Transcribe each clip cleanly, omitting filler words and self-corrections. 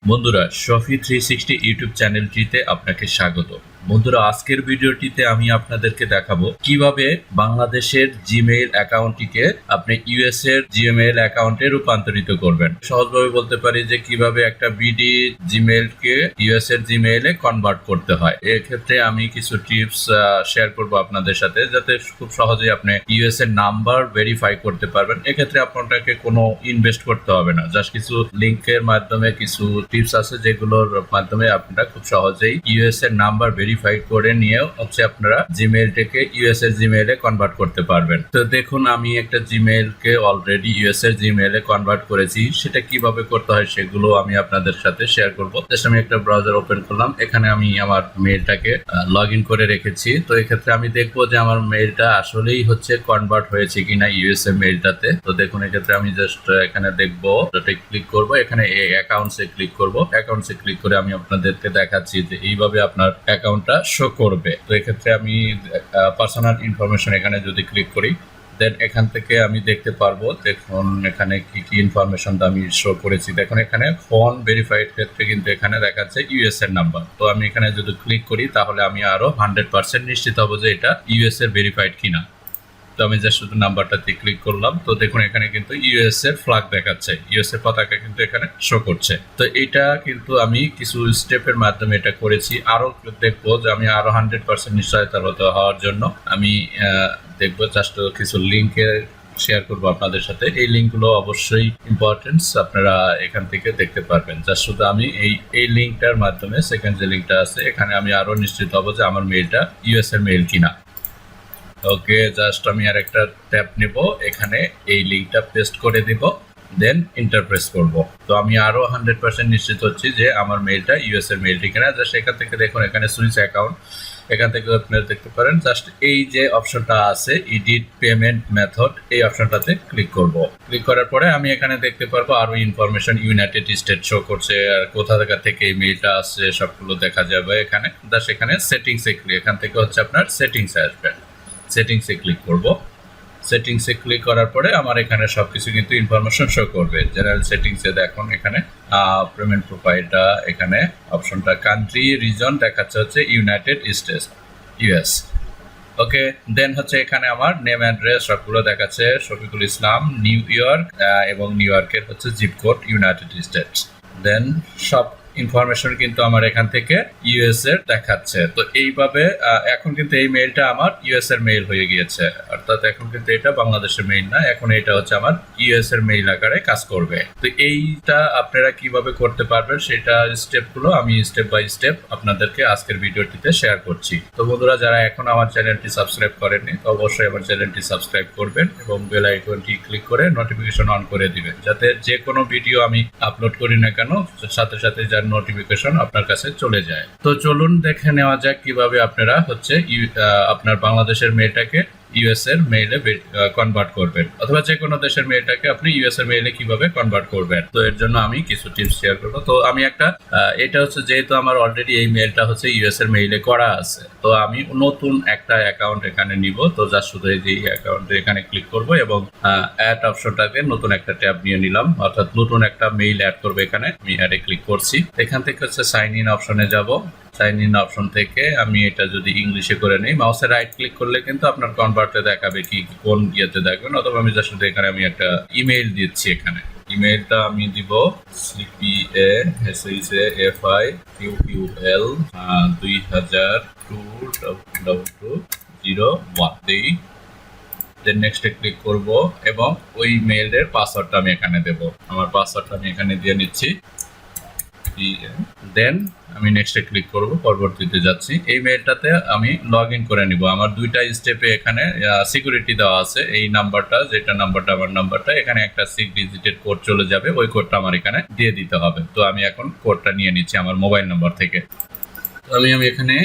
বন্ধুরা, শফি 360 ইউটিউব চ্যানেলটিতে আপনাকে স্বাগত। বন্ধুরা, আজকের ভিডিওটিতে আমি আপনাদেরকে দেখাবো কিভাবে বাংলাদেশের জিমেইল অ্যাকাউন্টটিকে আপনি ইউএস এর জিমেইল অ্যাকাউন্টে রূপান্তরিত করবেন। সহজভাবে বলতে পারি যে কিভাবে একটা বিডি জিমেইলকে ইউএস এর জিমেইলে কনভার্ট করতে হয়। এক্ষেত্রে আমি কিছু টিপস শেয়ার করব আপনাদের সাথে, যাতে খুব সহজেই আপনি ইউএস এর নাম্বার ভেরিফাই করতে পারবেন। এক্ষেত্রে আপনাকে কোনো ইনভেস্ট করতে হবে না, জাস্ট কিছু লিংকের মাধ্যমে কিছু টিপস আছে যেগুলোর মাধ্যমে আপনারা খুব সহজেই ইউএস এর নাম্বার ভেরিফাই করে নিয়ে আপনারা জিমেইলটাকে ইউএস এর জিমেইলে কনভার্ট করতে পারবেন। তো দেখুন, আমি একটা জিমেইলকে অলরেডি ইউএস এর জিমেইলে কনভার্ট করেছি। সেটা কিভাবে করতে হয় সেগুলো আমি আপনাদের সাথে শেয়ার করব। জাস্ট আমি একটা ব্রাউজার ওপেন করলাম, এখানে আমি আমার মেইলটাকে লগ ইন করে রেখেছি। তো এক্ষেত্রে আমি দেখবো যে আমার মেইলটা আসলেই হচ্ছে কনভার্ট হয়েছে কিনা ইউএস এর মেইলটাতে। তো দেখুন, এক্ষেত্রে আমি জাস্ট এখানে দেখবো, ক্লিক করব, এখানে এই অ্যাকাউন্টসে ক্লিক করব। অ্যাকাউন্টসে ক্লিক করে আমি আপনাদেরকে দেখাচ্ছি যে এইভাবে আপনার অ্যাকাউন্টটা শো করবে। তো এক্ষেত্রে আমি পার্সোনাল ইনফরমেশন এখানে যদি ক্লিক করি, দেন এখান থেকে আমি দেখতে পারবো। দেখুন এখানে কি কি ইনফরমেশন আমি শো করেছি। দেখুন এখানে ফোন ভেরিফাইড ক্ষেত্রে কিন্তু এখানে দেখাচ্ছে ইউএস এর নাম্বার। তো আমি এখানে যদি ক্লিক করি তাহলে আমি আরো 100% নিশ্চিত হব যে এটা ইউএস এর ভেরিফাইড কিনা। তো আমি জাস্ট শুধু নাম্বারটাতে ক্লিক করলাম। তো দেখুন এখানে কিন্তু ইউএস এর ফ্ল্যাগ দেখাচ্ছে, ইউএস এর পতাকা কিন্তু এখানে শো করছে। তো এটা কিন্তু আমি কিছু স্টেপের মাধ্যমে এটা করেছি। আরো দেখবো যে আমি আরো 100% নিশ্চয়তা হওয়ার জন্য আমি দেখবো জাস্ট কিছু লিঙ্কে শেয়ার করবো আপনাদের সাথে। এই লিঙ্কগুলো অবশ্যই ইম্পর্টেন্স, আপনারা এখান থেকে দেখতে পারবেন। জাস্ট শুধু আমি এই লিঙ্কটার মাধ্যমে, সেকেন্ড যে লিঙ্কটা আছে এখানে, আমি আরো নিশ্চিত হব যে আমার মেইলটা ইউএস এর মেইল কিনা। ওকে, জাস্ট আমি আর একটা ট্যাপ নেব, এখানে এই লিঙ্কটা পেস্ট করে দিব, দেন এন্টার প্রেস করব। তো আমি আরো 100% নিশ্চিত হচ্ছি যে আমার মেইলটা ইউএস এর মেইল কিনা। জাস্ট এখান থেকে দেখুন, এখানে সুইচ অ্যাকাউন্ট, এখান থেকে আপনারা দেখতে পারেন। জাস্ট এই যে অপশনটা আছে এডিট পেমেন্ট মেথড, এই অপশনটাতে ক্লিক করব। ক্লিক করার পরে আমি এখানে দেখতে পারবো আরো ইনফরমেশন, ইউনাইটেড স্টেট শো করছে, আর কোথা থেকে এই মেইলটা আসছে সবগুলো দেখা যাবে এখানে। জাস্ট এখানে সেটিংসে ক্লিক, এখান থেকে হচ্ছে আপনার সেটিংসে আসবেন। সেটিংসে ক্লিক করব। সেটিংসে ক্লিক করার পরে আমার এখানে সবকিছু কিন্তু ইনফরমেশন শো করবে। জেনারেল সেটিংসে দেখুন এখানে পেমেন্ট প্রোফাইলটা, এখানে অপশনটা কান্ট্রি রিজন দেখাচ্ছে হচ্ছে ইউনাইটেড স্টেটস ইউএস। ওকে, দেন হচ্ছে এখানে আমার নেম অ্যাড্রেস সবগুলো দেখাচ্ছে, শফিকুল ইসলাম, নিউ ইয়র্ক, এবং নিউ ইয়র্কের হচ্ছে জিপ কোড ইউনাইটেড স্টেটস। দেন সব ইনফরমেশন কিন্তু আমার এখান থেকে ইউএস এর দেখাচ্ছে। তো এইভাবে এখন কিন্তু এই মেইলটা আমার ইউএস এর মেইল হয়ে গিয়েছে, অর্থাৎ এখন কিন্তু এটা বাংলাদেশের মেইল না, এখন এটা হচ্ছে আমার ইউএস এর মেইল আকারে কাজ করবে। তো এইটা আপনারা কিভাবে করতে পারবেন সেটা স্টেপগুলো আমি স্টেপ বাই স্টেপ আপনাদেরকে আজকের ভিডিওটিতে শেয়ার করছি। তো বন্ধুরা, যারা এখন আমার চ্যানেলটি সাবস্ক্রাইব করেননি তো অবশ্যই আমার চ্যানেলটি সাবস্ক্রাইব করবেন এবং বেল আইকনটি ক্লিক করে নোটিফিকেশন অন করে দিবেন, যাতে যে কোনো ভিডিও আমি আপলোড করি না কেন সাথে সাথে যার নোটিফিকেশন আপনার কাছে চলে যায়। তো চলুন দেখে নেওয়া যাক কিভাবে আপনারা হচ্ছে আপনার বাংলাদেশের মেইলটাকে ইউএস এর মেইলে কনভার্ট করবেন, অথবা যে কোনো দেশের মেইলটাকে আপনি ইউএস এর মেইলে কিভাবে কনভার্ট করবেন। তো এর জন্য আমি কিছু টিপস শেয়ার করবো। তো আমি একটা এটা হচ্ছে, যেহেতু আমার অলরেডি এই মেইলটা হচ্ছে ইউএস এর মেইলে করা আছে, তো আমি নতুন একটা অ্যাকাউন্ট এখানে নিব। তো জাস্ট শুধু এই যে অ্যাকাউন্টে এখানে ক্লিক করব এবং অ্যাড অপশনটাকে নতুন একটা ট্যাব নিয়ে নিলাম, অর্থাৎ নতুন একটা মেইল অ্যাড করবো। এখানে আমি অ্যাডে ক্লিক করছি, এখান থেকে হচ্ছে সাইন ইন অপশনে যাব। সাইন ইন অপশন থেকে আমি এটা যদি ইংলিশে করে নিই, মাউসে রাইট ক্লিক করলে কিন্তু আপনার কনভার্টে দেখাবে কি কোন ইয়েতে দেখবেন। অথবা আমি জাস্ট এখানে আমি একটা ইমেইল দিচ্ছি, এখানে ইমেইলটা আমি দিব CPASHIFIQQL 2002-2201 দেই। দেন নেক্সটে ক্লিক করব এবং ওই মেইলের পাসওয়ার্ডটা আমি এখানে দেব। আমার পাসওয়ার্ডটা আমি এখানে দিয়ে নিচ্ছি। দেন আমি নেক্সটে ক্লিক করব, পরবর্তীতে যাচ্ছি। এই মেইলটাতে আমি লগ ইন করে নিব। আমার দুইটা স্টেপে এখানে সিকিউরিটি দেওয়া আছে। এই নাম্বারটা, যেটা নাম্বারটা আমার নাম্বারটা, এখানে একটা 6 ডিজিটের কোড চলে যাবে, ওই কোডটা আমার এখানে দিয়ে দিতে হবে। তো আমি এখন কোডটা নিয়ে নিচ্ছি আমার মোবাইল নাম্বার থেকে। আমি এখানে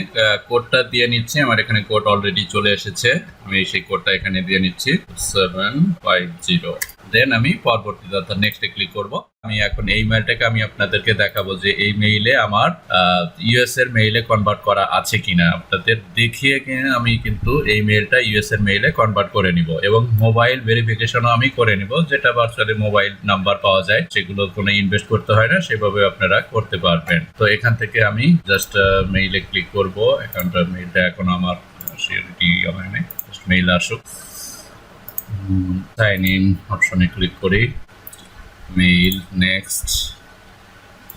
কোডটা দিয়ে নিচ্ছি। আমার এখানে কোড অলরেডি চলে এসেছে, আমি সেই কোডটা এখানে দিয়ে নিচ্ছি 750। দেন আমি পরবর্তীতে অর্থাৎ নেক্সটে ক্লিক করব। আমি এখন এই মেইলটাকে আমি আপনাদেরকে দেখাবো যে এই মেইলে আমার ইউএস এর মেইলে কনভার্ট করা আছে কিনা। আপনাদের দেখিয়ে আমি কিন্তু এই মেইলটা ইউএস এর মেইলে কনভার্ট করে নিব এবং মোবাইল ভেরিফিকেশনও আমি করে নিব, যেটা ভার্চুয়ালি মোবাইল নাম্বার পাওয়া যায়, সেগুলো কোনো ইনভেস্ট করতে হয় না, সেভাবে আপনারা করতে পারবেন। তো এখান থেকে আমি জাস্ট মেইলে ক্লিক করব। অ্যাকাউন্টের মেইলটা এখন আমার সিকিউরিটি হয় না, জাস্ট মেইল আসুক। সাইন ইন অপশনে ক্লিক করি, মেইল, নেক্সট,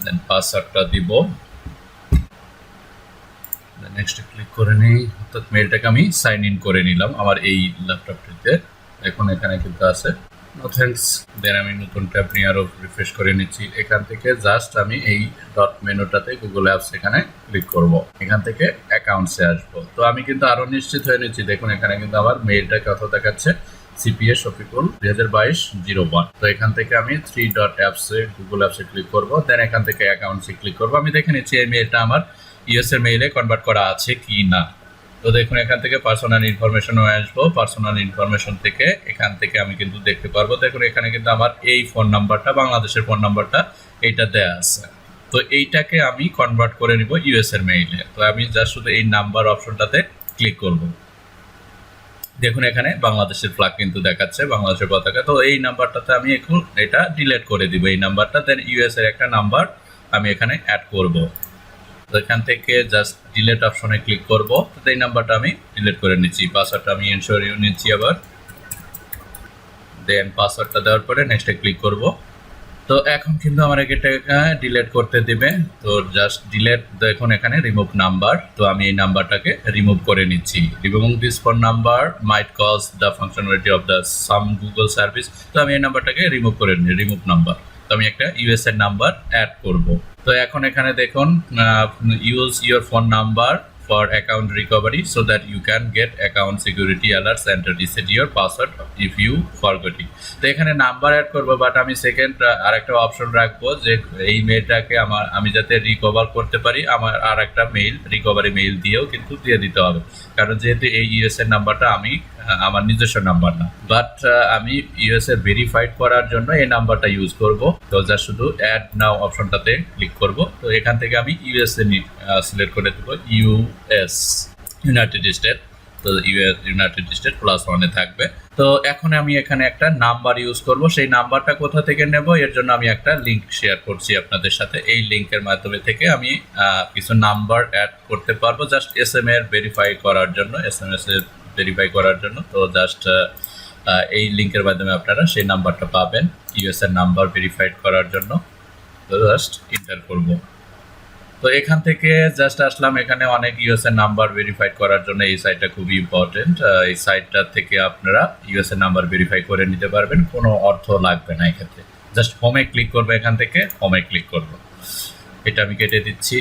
দেন পাসওয়ার্ডটা দিব, নেক্সটে ক্লিক করে নিই। অর্থাৎ মেইলটাকে আমি সাইন ইন করে নিলাম আমার এই ল্যাপটপটিতে। এখন এখানে কিন্তু আছে নো থ্যাঙ্কস। দেন আমি নতুন ট্যাব নিয়ে আরও রিফ্রেশ করে নিচ্ছি। এখান থেকে জাস্ট আমি এই ডট মেনুটাতে গুগল অ্যাপস এখানে ক্লিক করব, এখান থেকে অ্যাকাউন্টসে আসবো। তো আমি কিন্তু আরও নিশ্চিত হয়ে নিচ্ছি। দেখুন এখানে কিন্তু আমার মেইলটা কত দেখাচ্ছে, সিপিএ শফিকুল 2022-01। তো এখান থেকে আমি 3 ডট অ্যাপসে গুগল অ্যাপসে ক্লিক করব, দেন এখান থেকে অ্যাকাউন্টসে ক্লিক করব। আমি দেখে নিচ্ছি এই মেইলটা আমার ইউএস এর মেইলে কনভার্ট করা আছে কি না। তো দেখুন এখান থেকে পার্সোনাল ইনফরমেশনও আসবো। পার্সোনাল ইনফরমেশন থেকে এখান থেকে আমি কিন্তু দেখতে পারবো। দেখুন এখানে কিন্তু আমার এই ফোন নাম্বারটা, বাংলাদেশের ফোন নাম্বারটা, এইটা দেয়া আছে। তো এইটাকে আমি কনভার্ট করে নিব ইউএস এর মেইলে। তো আমি জাস্ট শুধু এই নাম্বার অপশনটাতে ক্লিক করব। দেখুন এখানে বাংলাদেশের ফ্ল্যাগ কিন্তু দেখাচ্ছে, বাংলাদেশের পতাকা। তো এই নাম্বারটাতে আমি এখন এটা ডিলিট করে দিব এই নাম্বারটা, দেন ইউএস এর একটা নাম্বার আমি এখানে অ্যাড করব। তো এখান থেকে জাস্ট ডিলিট অপশনে ক্লিক করব। তো এই নাম্বারটা আমি ডিলিট করে নিচ্ছি। পাসওয়ার্ডটা আমি এনশিওর নিচ্ছি আবার, দেন পাসওয়ার্ডটা দেওয়ার পরে নেক্সটে ক্লিক করব। তো এখন কিন্তু আমার এটা ডিলিট করতে দিবে। তো জাস্ট ডিলিট, দেখুন এখানে রিমুভ নাম্বার। তো আমি এই নাম্বারটাকে রিমুভ করে নিচ্ছি। Removing this phone number might cause the functionality of the some Google service. তো আমি এই নাম্বারটাকে রিমুভ করে নিই, রিমুভ নাম্বার। তো আমি একটা ইউএস এর নাম্বার অ্যাড করব। তো এখন এখানে দেখুন use your phone number for account recovery so that you can get account security alerts and reset your password if you forgot it। তো এখানে নাম্বার অ্যাড করব, বাট আমি সেকেন্ড আরেকটা অপশন রাখবো যে এই মেইলটাকে আমি যাতে রিকভার করতে পারি, আমার আর একটা মেইল রিকভারি মেইল দিয়েও কিন্তু দিয়ে দিতে হবে। কারণ যেহেতু এই ইউএস এর নাম্বারটা আমার নিজস্ব নাম্বার না, বাট আমি ইউএস এর ভেরিফাইড করার জন্য এই নাম্বারটা ইউজ করব। তো যা শুধু অ্যাড নাও অপশনটাতে ক্লিক করব। তো এখান থেকে আমি ইউএস এ সিলেক্ট করে দেবো, ইউএস, ইউনাইটেড স্টেট। তো ইউনাইটেড স্টেট +1 থাকবে। তো এখন আমি এখানে একটা নাম্বার ইউজ করব। সেই নাম্বারটা কোথা থেকে নেব, এর জন্য আমি একটা লিঙ্ক শেয়ার করছি আপনাদের সাথে। এই লিঙ্কের মাধ্যমে থেকে আমি কিছু নাম্বার অ্যাড করতে পারবো জাস্ট এসএমএস ভেরিফাই করার জন্য, এসএমএস এর ভেরিফাই করার জন্য। তো জাস্ট এই লিঙ্কের মাধ্যমে আপনারা সেই নাম্বারটা পাবেন ইউএস এর নাম্বার ভেরিফাইড করার জন্য। তো জাস্ট এন্টার করব। তো এখান থেকে জাস্ট আসলাম, এখানে অনেক ইউএস এর নাম্বার ভেরিফাইড করার জন্য এই সাইটটা খুবই ইম্পর্টেন্ট। এই সাইটটা থেকে আপনারা ইউএস এর নাম্বার ভেরিফাই করে নিতে পারবেন, কোনো অর্থ লাগবে না এক্ষেত্রে। জাস্ট হোমে ক্লিক করবো, এখান থেকে হোমে ক্লিক করব। এটা আমি কেটে দিচ্ছি।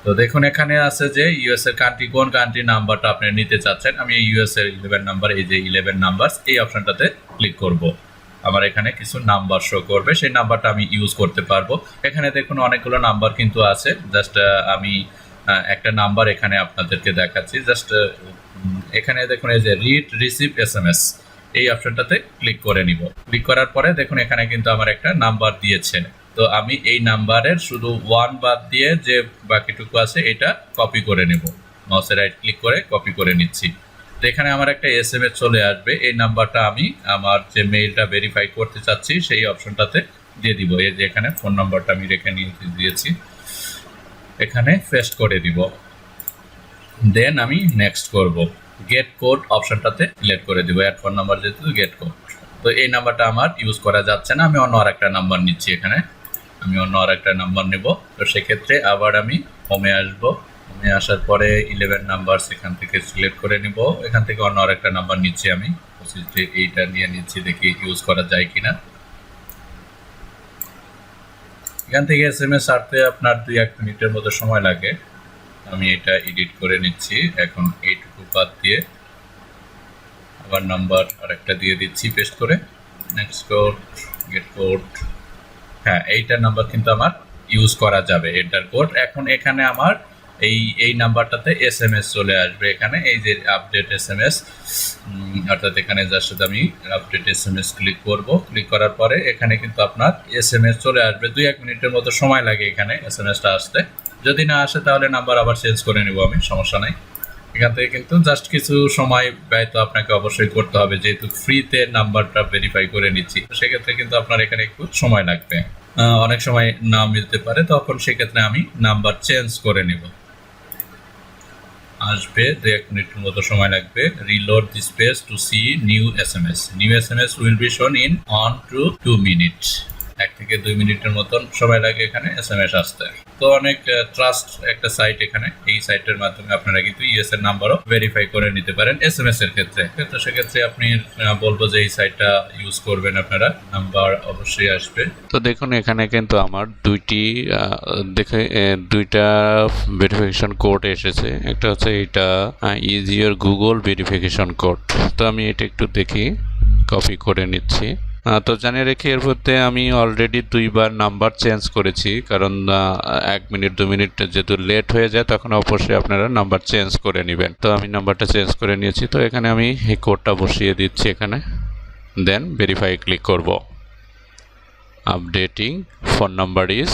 তো দেখুন এখানে আছে যে ইউএস এর কান্ট্রি, কোন কান্ট্রি নাম্বারটা আপনি নিতে চাচ্ছেন। আমি ইউএস এর 11 নাম্বার, এই যে 11 নাম্বার, এই অপশনটাতে ক্লিক করব। আমার এখানে কিছু নাম্বার শো করবে, সেই নাম্বারটা আমি ইউজ করতে পারবো। এখানে দেখুন অনেকগুলো নাম্বার কিন্তু আছে। জাস্ট আমি একটা নাম্বার এখানে আপনাদেরকে দেখাচ্ছি। জাস্ট এখানে দেখুন এই যে রিড রিসিভ এসএমএস, এই অপশনটাতে ক্লিক করে নিব। ক্লিক করার পরে দেখুন এখানে কিন্তু আমার একটা নাম্বার দিয়েছে। তো আমি এই নাম্বারের শুধু 1 বাদ দিয়ে যে বাকিটুকু আছে এটা কপি করে নেব। মাউসে রাইট ক্লিক করে কপি করে নিচ্ছি। তো এখানে আমার একটা এসএমএস চলে আসবে। এই নাম্বারটা আমি আমার যে মেইলটা ভেরিফাই করতে চাচ্ছি সেই অপশনটাতে দিয়ে দিব। এই যে এখানে ফোন নাম্বারটা আমি রেখে দিয়েছি, এখানে পেস্ট করে দিব। দেন আমি নেক্সট করব। গেট কোড অপশনটাতে সিলেক্ট করে দিব। অ্যাড ফোন নাম্বার যেহেতু গেট কোড। তো এই নাম্বারটা আমার ইউজ করা যাচ্ছে না, আমি অন্য আরেকটা নাম্বার নিচ্ছি। এখানে আমি অন্য আরেকটা নাম্বার নেব। তো সেক্ষেত্রে আবার আমি হোমে আসব। হোমে আসার পরে 11 নাম্বার এখান থেকে সিলেক্ট করে নিব। এখান থেকে অন্য আরেকটা নাম্বার নিচ্ছি আমি, এইটা নিয়ে নিচ্ছি, দেখি ইউজ করা যায় কিনা। এখান থেকে এসএমএস আসতে আপনার 2-1 মিনিটের মতো সময় লাগে। আমি এটা এডিট করে নিচ্ছি। এখন এইটুকু বাদ দিয়ে আবার নাম্বার আরেকটা দিয়ে দিচ্ছি পেস্ট করে। Next code, gate code. হ্যাঁ, এইটা নাম্বার কিন্তু আমার ইউজ করা যাবে, এন্টার কোড। এখন এখানে আমার এই নাম্বারটাতে SMS চলে আসবে। এখানে এই যে আপডেট SMS, অর্থাৎ এখানে জাস্ট আমি আপডেট SMS ক্লিক করব। ক্লিক করার পরে এখানে কিন্তু আপনার SMS চলে আসবে। 2-1 মিনিটের মতো সময় লাগে এখানে SMSটা আসতে। যদি না আসে তাহলে নাম্বার আবার চেঞ্জ করে নেব আমি, সমস্যা নাই। এখান থেকে কিন্তু জাস্ট কিছু সময় ব্যয় তো আপনাকে অবশ্যই করতে হবে, যেহেতু ফ্রিতে নাম্বারটা ভেরিফাই করে নিচ্ছি। সেক্ষেত্রে কিন্তু আপনার এখানে একটু সময় লাগবে, অনেক সময় না মিলতে পারে, তখন সেক্ষেত্রে আমি নাম্বার চেঞ্জ করে নেব। আসবে 2-1 মিনিটের মতো সময় লাগবে। Reload this page to see new SMS। New SMS will be shown in 1 to 2 minute. 1 থেকে 2 মিনিটের মতন সময় লাগে এখানে SMS আসতে। তো অনেক ট্রাস্ট একটা সাইট এখানে। এই সাইটের মাধ্যমে আপনারা কিন্তু ইউএস এর নাম্বারও ভেরিফাই করে নিতে পারেন SMS এর ক্ষেত্রে। তো সেক্ষেত্রে আপনি বলবো যে এই সাইটটা ইউজ করবেন আপনারা, নাম্বার অবশ্যই আসবে। তো দেখুন এখানে কিন্তু আমার দুইটা ভেরিফিকেশন কোড এসেছে। একটা হচ্ছে এটা is your Google verification code. তো আমি এটা একটু দেখি, কপি করে নিচ্ছি। তো জানিয়ে রেখে এর মধ্যে আমি অলরেডি 2বার নাম্বার চেঞ্জ করেছি, কারণ 1 মিনিট 2 মিনিট যেহেতু লেট হয়ে যায় তখন অবশ্যই আপনারা নাম্বার চেঞ্জ করে নেবেন। তো আমি নাম্বারটা চেঞ্জ করে নিয়েছি। তো এখানে আমি এই কোডটা বসিয়ে দিচ্ছি এখানে, দেন ভেরিফাই ক্লিক করব। Updating phone number is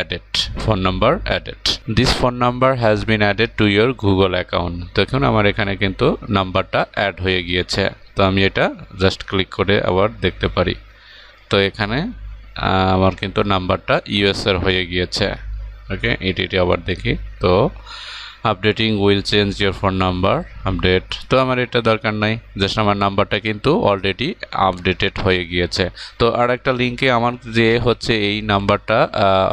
added. Phone number added. This phone number has been added to your Google account. দেখুন আমার এখানে কিন্তু নাম্বারটা অ্যাড হয়ে গিয়েছে। তো আমি এটা জাস্ট ক্লিক করে আবার দেখতে পারি। তো এখানে আমার কিন্তু নাম্বারটা ইউএস এর হয়ে গিয়েছে। ওকে, এটি আবার দেখি। তো updating will change your phone number update. তো আমার এটা দরকার নাই, জাস্ট আমার নাম্বারটা কিন্তু অলরেডি আপডেটেড হয়ে গিয়েছে। তো আর একটা লিঙ্কে আমার যে হচ্ছে এই নাম্বারটা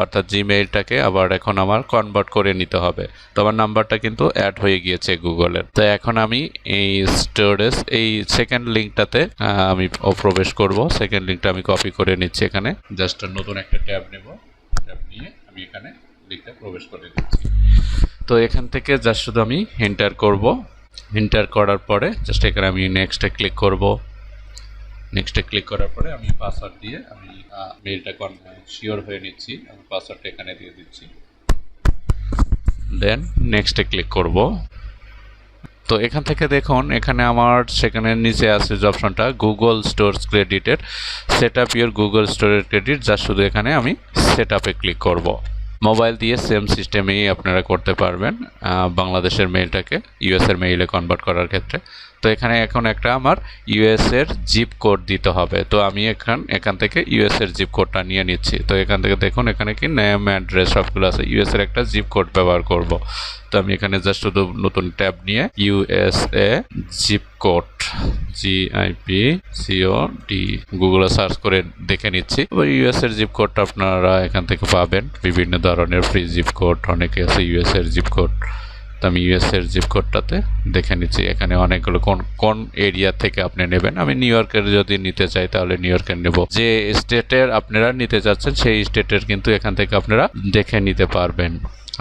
অর্থাৎ জিমেইলটাকে আবার এখন আমার কনভার্ট করে নিতে হবে। তো আমার নাম্বারটা কিন্তু অ্যাড হয়ে গিয়েছে গুগলের। তো এখন আমি এই স্টোরেজ এই সেকেন্ড লিঙ্কটাতে আমি প্রবেশ করব। সেকেন্ড লিঙ্কটা আমি কপি করে নিচ্ছি এখানে, জাস্ট নতুন একটা ট্যাব নেব। ট্যাব নিয়ে আমি এখানে লিঙ্কটা প্রবেশ করে দিচ্ছি। তো এখান থেকে জাস্ট শুধু আমি এন্টার করব। এন্টার করার পরে জাস্ট এখানে আমি নেক্সটে ক্লিক করব। নেক্সটে ক্লিক করার পরে আমি পাসওয়ার্ড দিয়ে আমি মেইলটা শিওর হয়ে নিচ্ছি। আমি পাসওয়ার্ডটা এখানে দিয়ে দিচ্ছি, দেন নেক্সটে ক্লিক করব। তো এখান থেকে দেখুন এখানে আমার সেখানে নিচে আছে যে অপশনটা গুগল স্টোর ক্রেডিটের সেট আপ ইউর গুগল স্টোরের ক্রেডিট, যা শুধু এখানে আমি সেট আপে ক্লিক করব। মোবাইল দিয়ে সেম সিস্টেমেই আপনারা করতে পারবেন বাংলাদেশের মেইলটাকে ইউএস এর মেইলে কনভার্ট করার ক্ষেত্রে। তো এখানে এখন একটা আমার ইউএস এর জিপ কোড দিতে হবে। তো আমি এখান থেকে ইউএস এর জিপ কোডটা নিয়ে নিচ্ছি। তো এখান থেকে দেখুন এখানে কি নেম অ্যাড্রেস সবগুলো আছে, ইউএস এর একটা জিপ কোড ব্যবহার করব। তো আমি এখানে জাস্ট শুধু নতুন ট্যাব নিয়ে ইউএসএ জিপ কোড GIPCOD গুগলে সার্চ করে দেখে নিচ্ছি। ইউএস এর জিপ কোডটা আপনারা এখান থেকে পাবেন, বিভিন্ন ধরনের ফ্রি জিপ কোড অনেকে আছে ইউএস এর জিপ কোড। তো আমি ইউএস এর জিপ কোডটাতে দেখে নিচ্ছি এখানে অনেকগুলো কোন এরিয়া থেকে আপনি নেবেন। আমি নিউ ইয়র্কের যদি নিতে চাই তাহলে নিউ ইয়র্কের নেব। যে স্টেটের আপনারা নিতে চাচ্ছেন সেই স্টেটের কিন্তু এখান থেকে আপনারা দেখে নিতে পারবেন।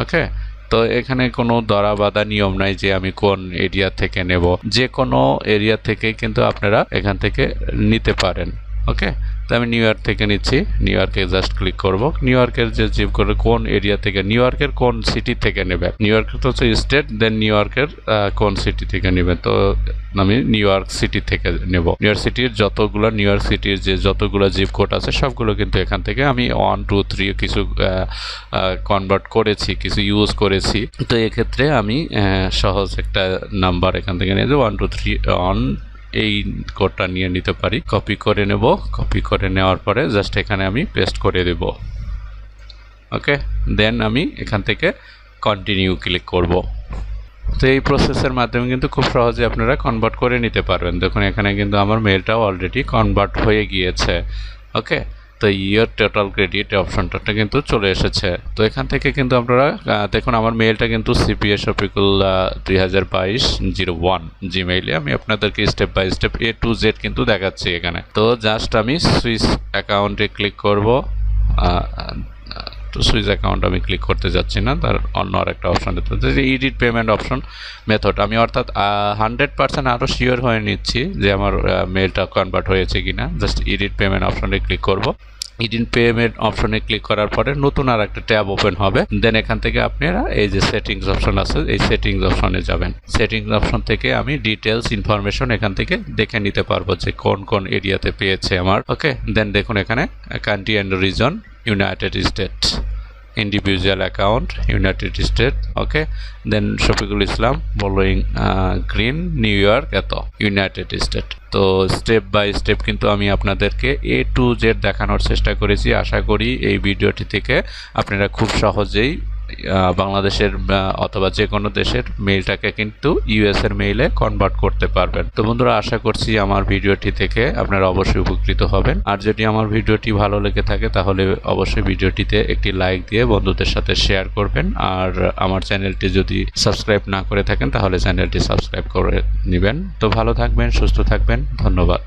ওকে, তো এখানে কোনো ধরা বাঁধা নিয়ম নাই যে আমি কোন এরিয়া থেকে নেব, যে কোনো এরিয়া থেকে কিন্তু আপনারা এখান থেকে নিতে পারেন। ওকে, তো আমি নিউ ইয়র্ক থেকে নিচ্ছি। নিউ ইয়র্কে জাস্ট ক্লিক করব। নিউ ইয়র্কের যে জিপ কোড কোন এরিয়া থেকে, নিউ ইয়র্কের কোন সিটি থেকে নেবেন, নিউ ইয়র্কের তো হচ্ছে স্টেট, দেন নিউ ইয়র্কের কোন সিটি থেকে নেবেন। তো আমি নিউ ইয়র্ক সিটি থেকে নেব। নিউ ইয়র্ক সিটির নিউ ইয়র্ক সিটির যে যতগুলো জিপ কোড আছে সবগুলো কিন্তু এখান থেকে আমি 1 2 3 কিছু কনভার্ট করেছি, কিছু ইউজ করেছি। তো এক্ষেত্রে আমি সহজ একটা নাম্বার এখান থেকে নিয়ে যাবো 1 2 3 অন এই কোডটা নিয়ে নিতে পারি। কপি করে নেব। কপি করে নেওয়ার পরে জাস্ট এখানে আমি পেস্ট করে দেব। ওকে, দেন আমি এখান থেকে কন্টিনিউ ক্লিক করব। তো এই প্রসেসের মাধ্যমে কিন্তু খুব সহজে আপনারা কনভার্ট করে নিতে পারবেন। দেখুন এখানে কিন্তু আমার মেলটাও অলরেডি কনভার্ট হয়ে গিয়েছে। ওকে, তো ইয়ার টোটাল ক্রেডিট অপশনটা কিন্তু চলে এসেছে। তো এখান থেকে কিন্তু আপনারা দেখুন আমার মেইলটা কিন্তু cpsofficial202201 জিমেইলে আমি আপনাদেরকে step by step A to Z কিন্তু দেখাচ্ছি এখানে। তো জাস্ট আমি সুইচ অ্যাকাউন্টে ক্লিক করব। তো সুইচ অ্যাকাউন্ট আমি ক্লিক করতে যাচ্ছি না, তার অন্য আরেকটা অপশন দিতে হচ্ছে যে এডিট পেমেন্ট অপশন মেথড। আমি অর্থাৎ 100% আরও শিওর হয়ে নিচ্ছি যে আমার মেলটা কনভার্ট হয়েছে কিনা। জাস্ট এডিট পেমেন্ট অপশনে ক্লিক করব। ইডিন পেমেন্ট অপশনে ক্লিক করার পরে নতুন আর একটা ট্যাব ওপেন হবে। দেন এখান থেকে আপনারা এই যে সেটিংস অপশন আছে, এই সেটিংস অপশনে যাবেন। সেটিংস অপশন থেকে আমি ডিটেলস ইনফরমেশন এখান থেকে দেখে নিতে পারবো যে কোন কোন এরিয়াতে পেয়েছে আমার। ওকে, দেন দেখুন এখানে country and region United State, individual account United State. Okay, then Shafiqul Islam following green New York এত ইউনাইটেড স্টেট। তো স্টেপ বাই স্টেপ কিন্তু আমি আপনাদেরকে A to Z দেখানোর চেষ্টা করেছি। আশা করি এই ভিডিওটি থেকে আপনারা খুব সহজেই বাংলাদেশের অথবা যে কোনো দেশের মেইলটাকে কিন্তু ইউএস এর মেইলে কনভার্ট করতে পারবেন। তো বন্ধুরা, আশা করছি আমার ভিডিওটি থেকে আপনারা অবশ্যই উপকৃত হবেন। আর যদি আমার ভিডিওটি ভালো লেগে থাকে তাহলে অবশ্যই ভিডিওটিতে একটি লাইক দিয়ে বন্ধুদের সাথে শেয়ার করবেন। আর আমার চ্যানেলটি যদি সাবস্ক্রাইব না করে থাকেন তাহলে চ্যানেলটি সাবস্ক্রাইব করে নেবেন। তো ভালো থাকবেন, সুস্থ থাকবেন, ধন্যবাদ।